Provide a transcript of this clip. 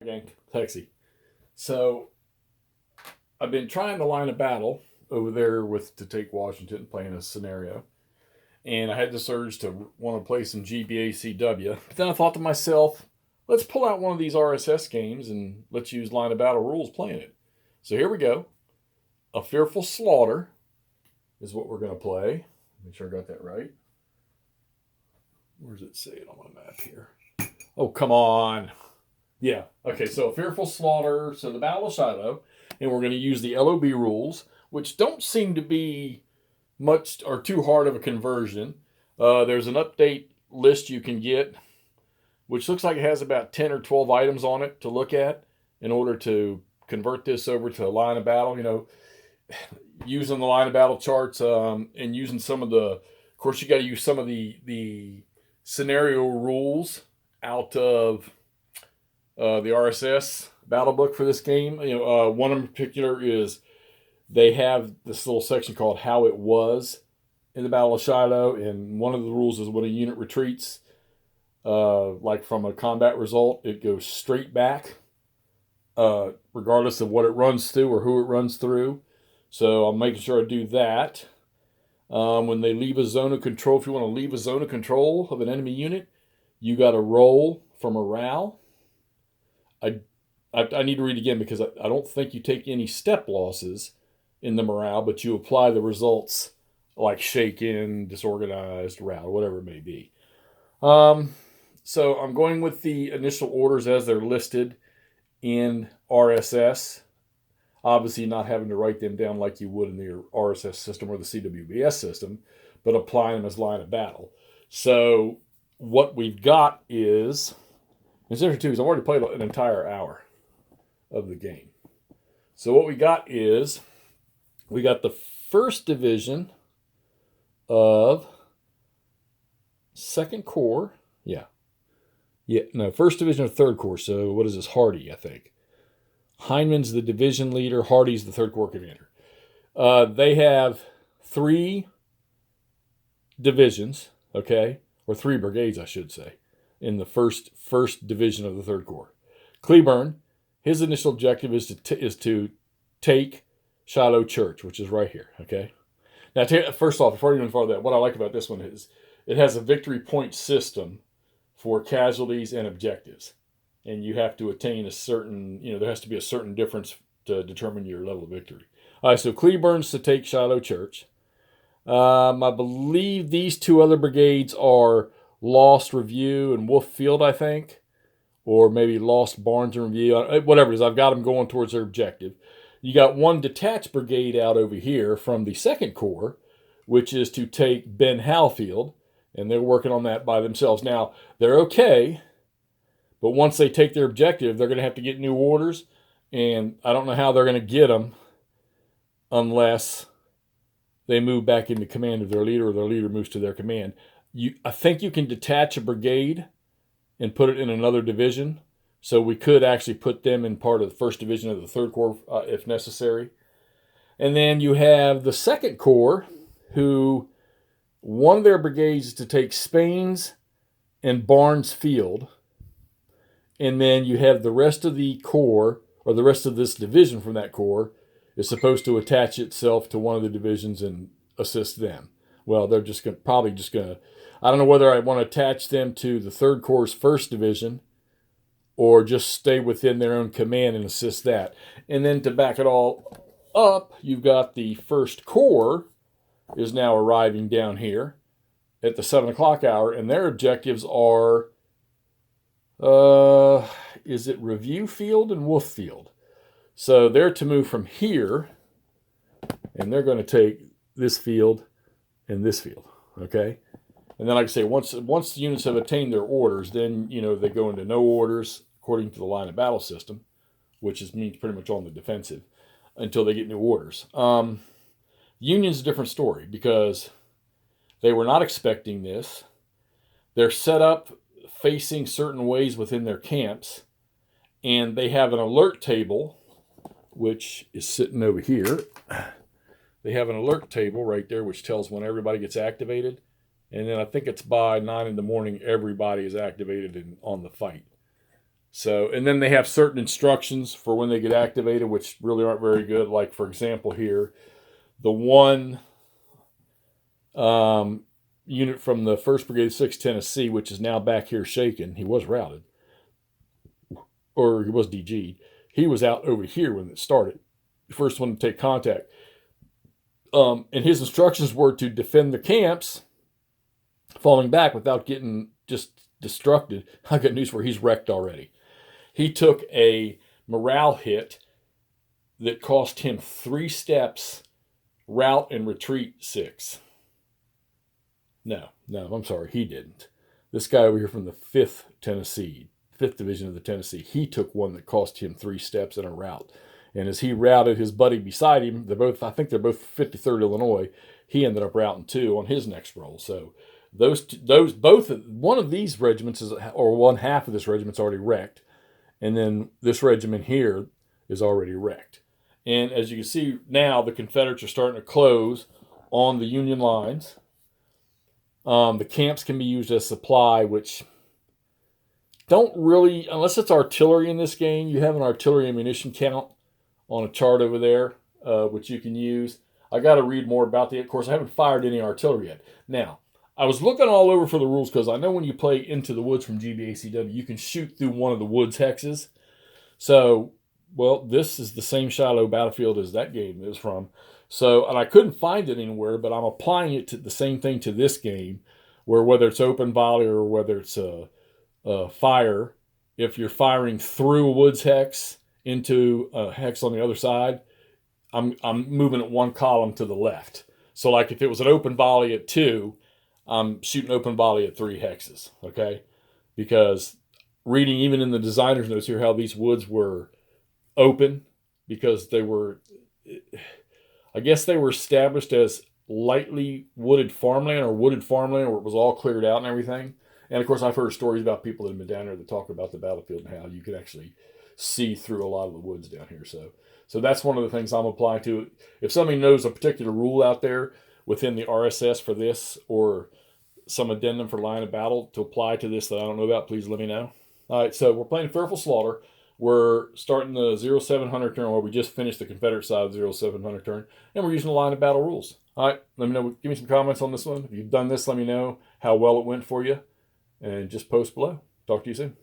gang. Texie. So I've been trying to line a battle over there to take Washington, playing a scenario. And I had this urge to want to play some GBACW. But then I thought to myself, let's pull out one of these RSS games and let's use line of battle rules playing it. So here we go. A Fearful Slaughter is what we're going to play. Make sure I got that right. Where does it say it on my map here? Oh, come on. Yeah. Okay, so A Fearful Slaughter. So the Battle of Shiloh. And we're going to use the LoB rules, which don't seem to be much or too hard of a conversion. There's an update list you can get, which looks like it has about 10 or 12 items on it to look at in order to convert this over to line of battle. You know, using the line of battle charts and using some of of course, you got to use some of the scenario rules out of the RSS battle book for this game. You know, one in particular is they have this little section called How It Was in the Battle of Shiloh, and one of the rules is when a unit retreats, like from a combat result, it goes straight back, regardless of what it runs through or who it runs through. So I'm making sure I do that. When they leave a zone of control, if you want to leave a zone of control of an enemy unit, you got to roll for morale. I need to read again because I don't think you take any step losses in the morale, but you apply the results like shaken, disorganized, routed, whatever it may be. So I'm going with the initial orders as they're listed in RSS. Obviously not having to write them down like you would in the RSS system or the CWBS system, but applying them as line of battle. So what we've got is, instead of two, I've already played an entire hour of the game. So what we got is, we got the first division of Second Corps. First division of Third Corps. So what is this? Hardy, I think. Hindman's the division leader. Hardy's the Third Corps commander. They have 3 divisions, okay? Or 3 brigades, I should say, in the first division of the Third Corps. Cleburne, his initial objective is to take Shiloh Church, which is right here, okay? Now, first off, before I even follow that, what I like about this one is it has a victory point system for casualties and objectives. And you have to attain a certain, there has to be a certain difference to determine your level of victory. All right, so Cleburne's to take Shiloh Church. I believe these 2 other brigades are Lost Review and Wolf Field, I think. Or maybe Lost Barnes and Review. Whatever it is, I've got them going towards their objective. You got 1 detached brigade out over here from the Second Corps, which is to take Ben Halfield, and they're working on that by themselves. Now, they're okay, but once they take their objective, they're going to have to get new orders, and I don't know how they're going to get them unless they move back into command of their leader or their leader moves to their command. I think you can detach a brigade and put it in another division. So we could actually put them in part of the first division of the Third Corps if necessary. And then you have the Second Corps, who one of their brigades is to take Spain's and Barnes Field. And then you have the rest of the corps, or the rest of this division from that corps, is supposed to attach itself to one of the divisions and assist them. Well, they're probably just going to, I don't know whether I want to attach them to the Third Corps' first division or just stay within their own command and assist that. And then to back it all up, you've got the First Corps is now arriving down here at the 7 o'clock hour, and their objectives are, is it Review Field and Wolf Field? So they're to move from here, and they're going to take this field and this field, okay? And then, like I say, once the units have attained their orders, then, they go into no orders according to the line of battle system, which means pretty much on the defensive until they get new orders. Union's a different story because they were not expecting this. They're set up facing certain ways within their camps, and they have an alert table, which is sitting over here. They have an alert table right there, which tells when everybody gets activated. And then I think it's by 9 in the morning, everybody is activated and on the fight. So, and then they have certain instructions for when they get activated, which really aren't very good. Like, for example, here, the one unit from the 1st Brigade, 6th Tennessee, which is now back here shaken. He was routed, or he was DG'd. He was out over here when it started. The first one to take contact. And his instructions were to defend the camps, falling back without getting just destructed. I got news for he's wrecked already. He took a morale hit that cost him 3 steps, route and retreat 6. No, I'm sorry, he didn't. This guy over here from the 5th Tennessee, 5th Division of the Tennessee, he took one that cost him 3 steps and a route. And as he routed his buddy beside him, I think they're both 53rd Illinois, he ended up routing 2 on his next roll. So one of these regiments or one half of this regiment's already wrecked. And then this regiment here is already wrecked. And as you can see now, the Confederates are starting to close on the Union lines. The camps can be used as supply, which don't really, unless it's artillery in this game, you have an artillery ammunition count on a chart over there, which you can use. I got to read more about that. Of course, I haven't fired any artillery yet. Now, I was looking all over for the rules because I know when you play Into the Woods from GBACW, you can shoot through one of the woods hexes. So, well, this is the same Shiloh battlefield as that game is from. So, and I couldn't find it anywhere, but I'm applying it to the same thing to this game, where whether it's open volley or whether it's a fire, if you're firing through a woods hex into a hex on the other side, I'm moving it one column to the left. So, like if it was an open volley at 2, I'm shooting open volley at 3 hexes, okay? Because reading even in the designer's notes here how these woods were open because they were, I guess they were established as lightly wooded farmland where it was all cleared out and everything. And of course, I've heard stories about people that have been down there that talk about the battlefield and how you could actually see through a lot of the woods down here. So that's one of the things I'm applying to it. If somebody knows a particular rule out there within the RSS for this or some addendum for line of battle to apply to this that I don't know about, please let me know. All right, so we're playing Fearful Slaughter. We're starting the 0700 turn, where we just finished the Confederate side of the 0700 turn, and we're using the line of battle rules. All right, let me know. Give me some comments on this one. If you've done this, let me know how well it went for you, and just post below. Talk to you soon.